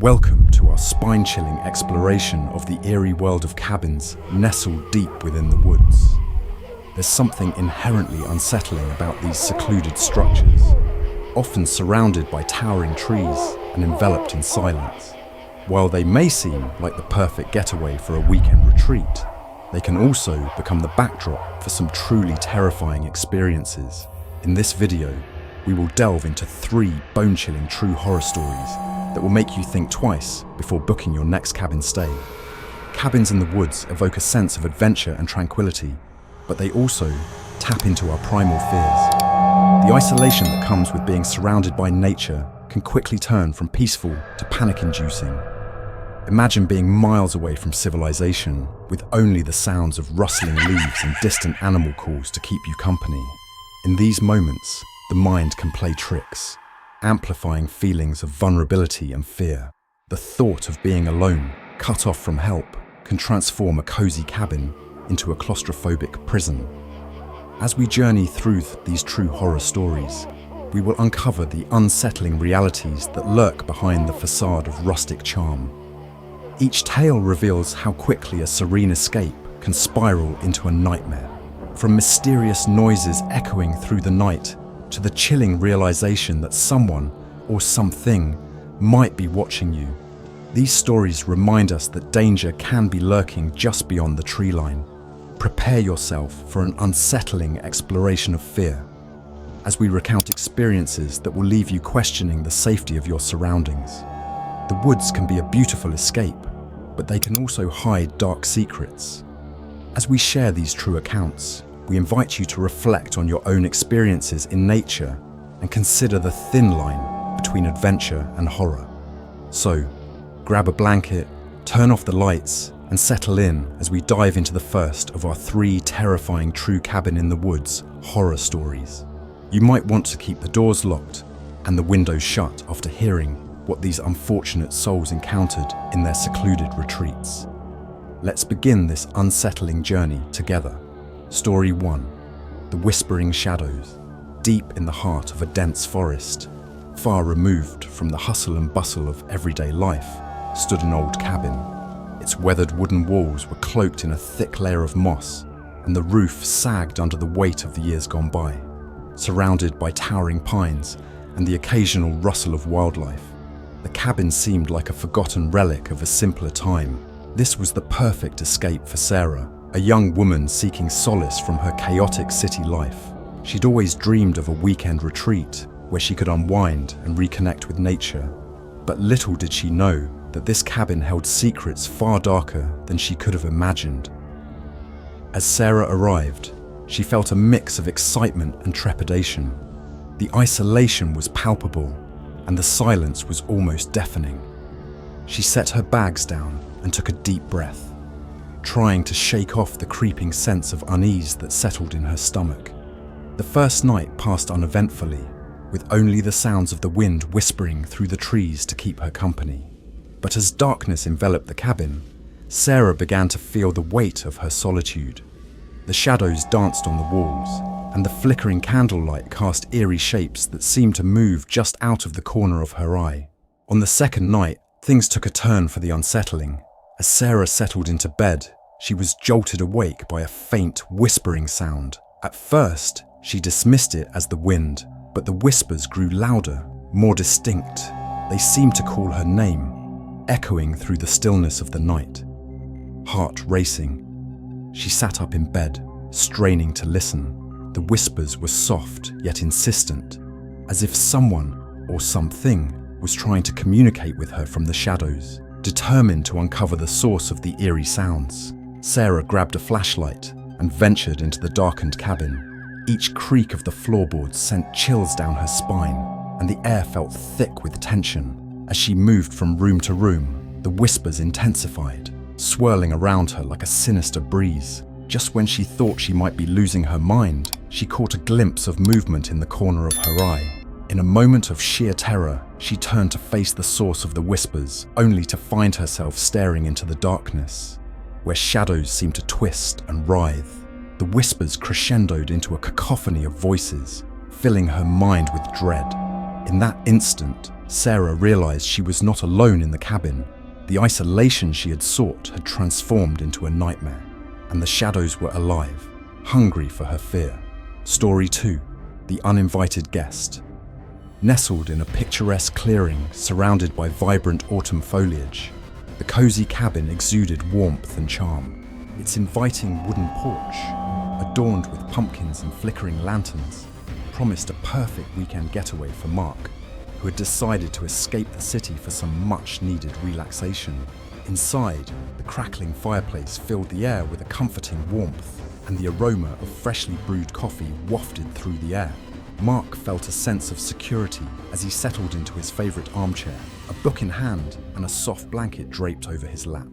Welcome to our spine-chilling exploration of the eerie world of cabins nestled deep within the woods. There's something inherently unsettling about these secluded structures, often surrounded by towering trees and enveloped in silence. While they may seem like the perfect getaway for a weekend retreat, they can also become the backdrop for some truly terrifying experiences. In this video, we will delve into 3 bone-chilling true horror stories that will make you think twice before booking your next cabin stay. Cabins in the woods evoke a sense of adventure and tranquility, but they also tap into our primal fears. The isolation that comes with being surrounded by nature can quickly turn from peaceful to panic-inducing. Imagine being miles away from civilization, with only the sounds of rustling leaves and distant animal calls to keep you company. In these moments, the mind can play tricks, amplifying feelings of vulnerability and fear. The thought of being alone, cut off from help, can transform a cozy cabin into a claustrophobic prison. As we journey through these true horror stories, we will uncover the unsettling realities that lurk behind the facade of rustic charm. Each tale reveals how quickly a serene escape can spiral into a nightmare. From mysterious noises echoing through the night to the chilling realization that someone or something might be watching you. These stories remind us that danger can be lurking just beyond the tree line. Prepare yourself for an unsettling exploration of fear, as we recount experiences that will leave you questioning the safety of your surroundings. The woods can be a beautiful escape, but they can also hide dark secrets. As we share these true accounts, we invite you to reflect on your own experiences in nature and consider the thin line between adventure and horror. So, grab a blanket, turn off the lights, and settle in as we dive into the first of our 3 terrifying true cabin in the woods horror stories. You might want to keep the doors locked and the windows shut after hearing what these unfortunate souls encountered in their secluded retreats. Let's begin this unsettling journey together. Story 1. The Whispering Shadows. Deep in the heart of a dense forest, far removed from the hustle and bustle of everyday life, stood an old cabin. Its weathered wooden walls were cloaked in a thick layer of moss, and the roof sagged under the weight of the years gone by. Surrounded by towering pines and the occasional rustle of wildlife, the cabin seemed like a forgotten relic of a simpler time. This was the perfect escape for Sarah, a young woman seeking solace from her chaotic city life. She'd always dreamed of a weekend retreat where she could unwind and reconnect with nature. But little did she know that this cabin held secrets far darker than she could have imagined. As Sarah arrived, she felt a mix of excitement and trepidation. The isolation was palpable, and the silence was almost deafening. She set her bags down and took a deep breath, trying to shake off the creeping sense of unease that settled in her stomach. The first night passed uneventfully, with only the sounds of the wind whispering through the trees to keep her company. But as darkness enveloped the cabin, Sarah began to feel the weight of her solitude. The shadows danced on the walls, and the flickering candlelight cast eerie shapes that seemed to move just out of the corner of her eye. On the second night, things took a turn for the unsettling. As Sarah settled into bed, she was jolted awake by a faint whispering sound. At first, she dismissed it as the wind, but the whispers grew louder, more distinct. They seemed to call her name, echoing through the stillness of the night. Heart racing, she sat up in bed, straining to listen. The whispers were soft yet insistent, as if someone or something was trying to communicate with her from the shadows. Determined to uncover the source of the eerie sounds, Sarah grabbed a flashlight and ventured into the darkened cabin. Each creak of the floorboards sent chills down her spine, and the air felt thick with tension. As she moved from room to room, the whispers intensified, swirling around her like a sinister breeze. Just when she thought she might be losing her mind, she caught a glimpse of movement in the corner of her eye. In a moment of sheer terror, she turned to face the source of the whispers, only to find herself staring into the darkness, where shadows seemed to twist and writhe. The whispers crescendoed into a cacophony of voices, filling her mind with dread. In that instant, Sarah realized she was not alone in the cabin. The isolation she had sought had transformed into a nightmare, and the shadows were alive, hungry for her fear. Story 2: The Uninvited Guest. Nestled in a picturesque clearing surrounded by vibrant autumn foliage, the cozy cabin exuded warmth and charm. Its inviting wooden porch, adorned with pumpkins and flickering lanterns, promised a perfect weekend getaway for Mark, who had decided to escape the city for some much-needed relaxation. Inside, the crackling fireplace filled the air with a comforting warmth, and the aroma of freshly brewed coffee wafted through the air. Mark felt a sense of security as he settled into his favourite armchair, a book in hand and a soft blanket draped over his lap.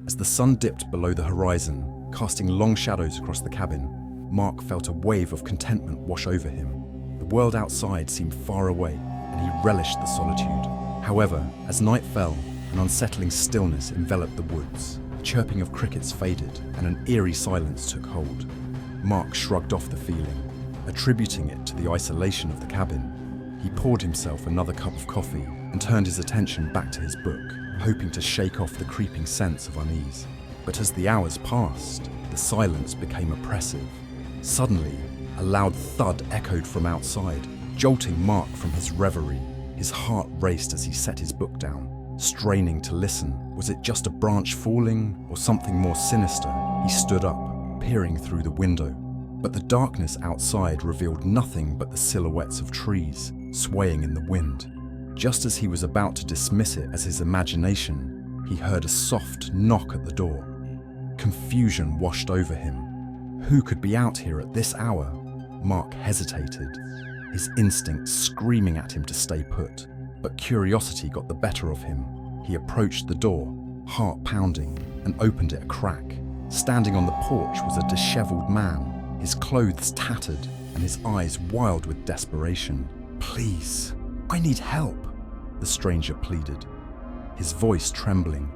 As the sun dipped below the horizon, casting long shadows across the cabin, Mark felt a wave of contentment wash over him. The world outside seemed far away, and he relished the solitude. However, as night fell, an unsettling stillness enveloped the woods. The chirping of crickets faded, and an eerie silence took hold. Mark shrugged off the feeling, attributing it to the isolation of the cabin. He poured himself another cup of coffee and turned his attention back to his book, hoping to shake off the creeping sense of unease. But as the hours passed, the silence became oppressive. Suddenly, a loud thud echoed from outside, jolting Mark from his reverie. His heart raced as he set his book down, straining to listen. Was it just a branch falling, or something more sinister? He stood up, peering through the window. But the darkness outside revealed nothing but the silhouettes of trees, swaying in the wind. Just as he was about to dismiss it as his imagination, he heard a soft knock at the door. Confusion washed over him. Who could be out here at this hour? Mark hesitated, his instinct screaming at him to stay put. But curiosity got the better of him. He approached the door, heart pounding, and opened it a crack. Standing on the porch was a disheveled man, his clothes tattered and his eyes wild with desperation. "Please, I need help," the stranger pleaded, his voice trembling.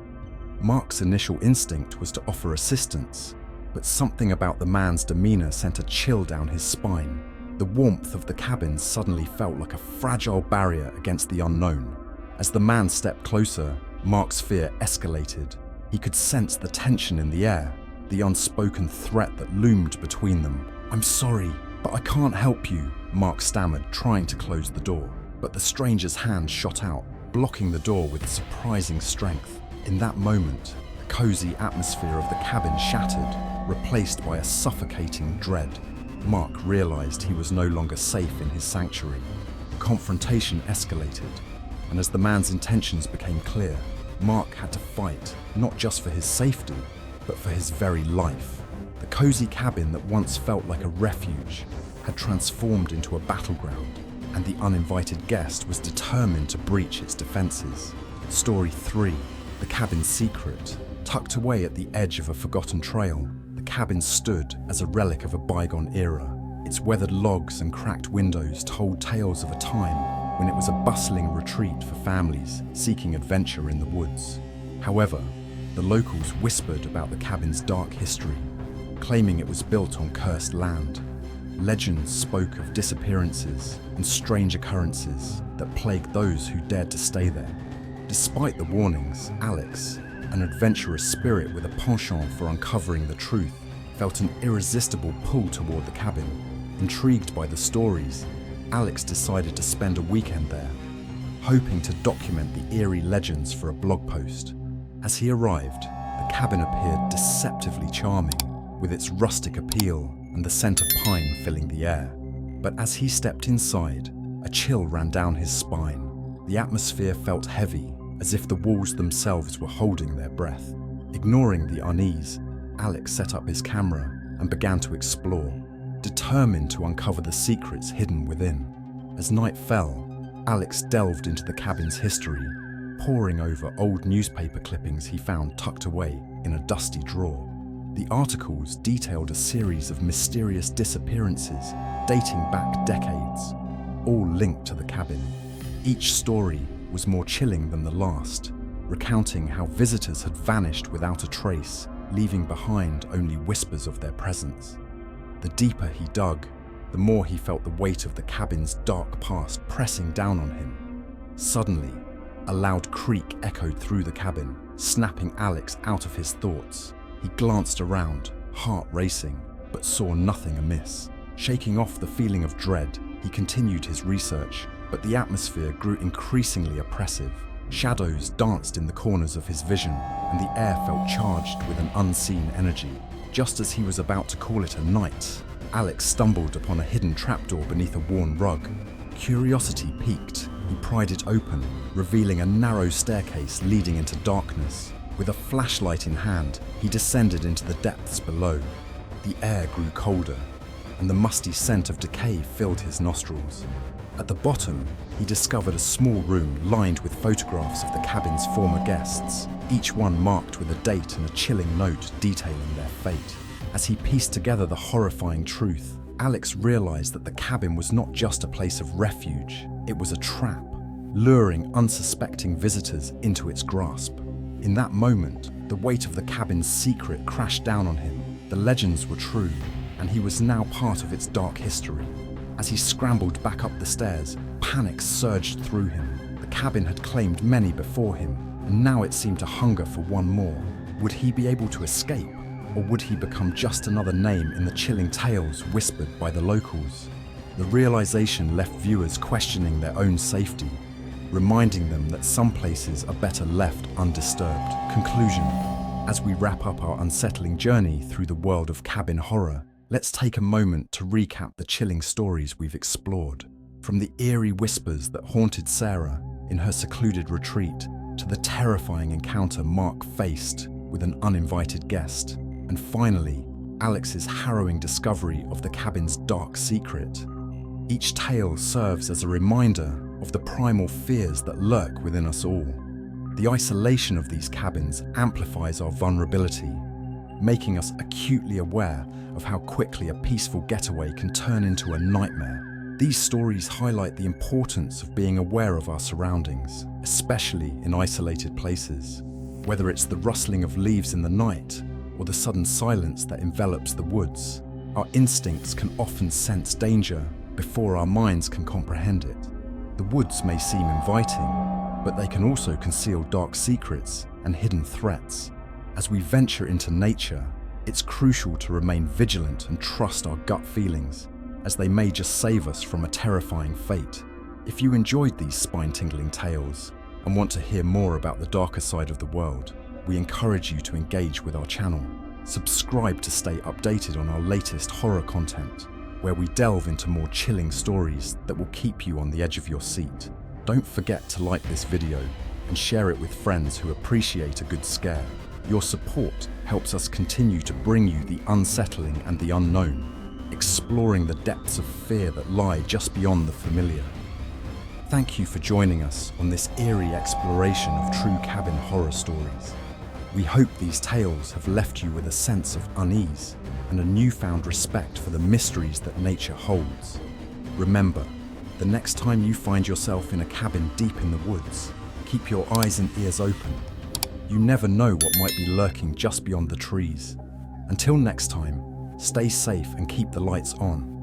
Mark's initial instinct was to offer assistance, but something about the man's demeanor sent a chill down his spine. The warmth of the cabin suddenly felt like a fragile barrier against the unknown. As the man stepped closer, Mark's fear escalated. He could sense the tension in the air, the unspoken threat that loomed between them. "I'm sorry, but I can't help you," Mark stammered, trying to close the door. But the stranger's hand shot out, blocking the door with surprising strength. In that moment, the cozy atmosphere of the cabin shattered, replaced by a suffocating dread. Mark realized he was no longer safe in his sanctuary. Confrontation escalated, and as the man's intentions became clear, Mark had to fight, not just for his safety, but for his very life. The cozy cabin that once felt like a refuge had transformed into a battleground, and the uninvited guest was determined to breach its defenses. Story 3: The Cabin's Secret. Tucked away at the edge of a forgotten trail, the cabin stood as a relic of a bygone era. Its weathered logs and cracked windows told tales of a time when it was a bustling retreat for families seeking adventure in the woods. However, the locals whispered about the cabin's dark history, claiming it was built on cursed land. Legends spoke of disappearances and strange occurrences that plagued those who dared to stay there. Despite the warnings, Alex, an adventurous spirit with a penchant for uncovering the truth, felt an irresistible pull toward the cabin. Intrigued by the stories, Alex decided to spend a weekend there, hoping to document the eerie legends for a blog post. As he arrived, the cabin appeared deceptively charming, with its rustic appeal and the scent of pine filling the air. But as he stepped inside, a chill ran down his spine. The atmosphere felt heavy, as if the walls themselves were holding their breath. Ignoring the unease, Alex set up his camera and began to explore, determined to uncover the secrets hidden within. As night fell, Alex delved into the cabin's history, poring over old newspaper clippings he found tucked away in a dusty drawer. The articles detailed a series of mysterious disappearances dating back decades, all linked to the cabin. Each story was more chilling than the last, recounting how visitors had vanished without a trace, leaving behind only whispers of their presence. The deeper he dug, the more he felt the weight of the cabin's dark past pressing down on him. Suddenly, A loud creak echoed through the cabin, snapping Alex out of his thoughts. He glanced around, heart racing, but saw nothing amiss. Shaking off the feeling of dread, he continued his research, but the atmosphere grew increasingly oppressive. Shadows danced in the corners of his vision, and the air felt charged with an unseen energy. Just as he was about to call it a night, Alex stumbled upon a hidden trapdoor beneath a worn rug. Curiosity piqued. He pried it open, revealing a narrow staircase leading into darkness. With a flashlight in hand, he descended into the depths below. The air grew colder, and the musty scent of decay filled his nostrils. At the bottom, he discovered a small room lined with photographs of the cabin's former guests, each one marked with a date and a chilling note detailing their fate. As he pieced together the horrifying truth, Alex realized that the cabin was not just a place of refuge, it was a trap, luring unsuspecting visitors into its grasp. In that moment, the weight of the cabin's secret crashed down on him. The legends were true, and he was now part of its dark history. As he scrambled back up the stairs, panic surged through him. The cabin had claimed many before him, and now it seemed to hunger for one more. Would he be able to escape, or would he become just another name in the chilling tales whispered by the locals? The realization left viewers questioning their own safety, reminding them that some places are better left undisturbed. Conclusion. As we wrap up our unsettling journey through the world of cabin horror, let's take a moment to recap the chilling stories we've explored. From the eerie whispers that haunted Sarah in her secluded retreat, to the terrifying encounter Mark faced with an uninvited guest, and finally, Alex's harrowing discovery of the cabin's dark secret. Each tale serves as a reminder of the primal fears that lurk within us all. The isolation of these cabins amplifies our vulnerability, making us acutely aware of how quickly a peaceful getaway can turn into a nightmare. These stories highlight the importance of being aware of our surroundings, especially in isolated places. Whether it's the rustling of leaves in the night or the sudden silence that envelops the woods, our instincts can often sense danger before our minds can comprehend it. The woods may seem inviting, but they can also conceal dark secrets and hidden threats. As we venture into nature, it's crucial to remain vigilant and trust our gut feelings, as they may just save us from a terrifying fate. If you enjoyed these spine-tingling tales and want to hear more about the darker side of the world, we encourage you to engage with our channel. Subscribe to stay updated on our latest horror content, where we delve into more chilling stories that will keep you on the edge of your seat. Don't forget to like this video and share it with friends who appreciate a good scare. Your support helps us continue to bring you the unsettling and the unknown, exploring the depths of fear that lie just beyond the familiar. Thank you for joining us on this eerie exploration of true cabin horror stories. We hope these tales have left you with a sense of unease and a newfound respect for the mysteries that nature holds. Remember, the next time you find yourself in a cabin deep in the woods, keep your eyes and ears open. You never know what might be lurking just beyond the trees. Until next time, stay safe and keep the lights on.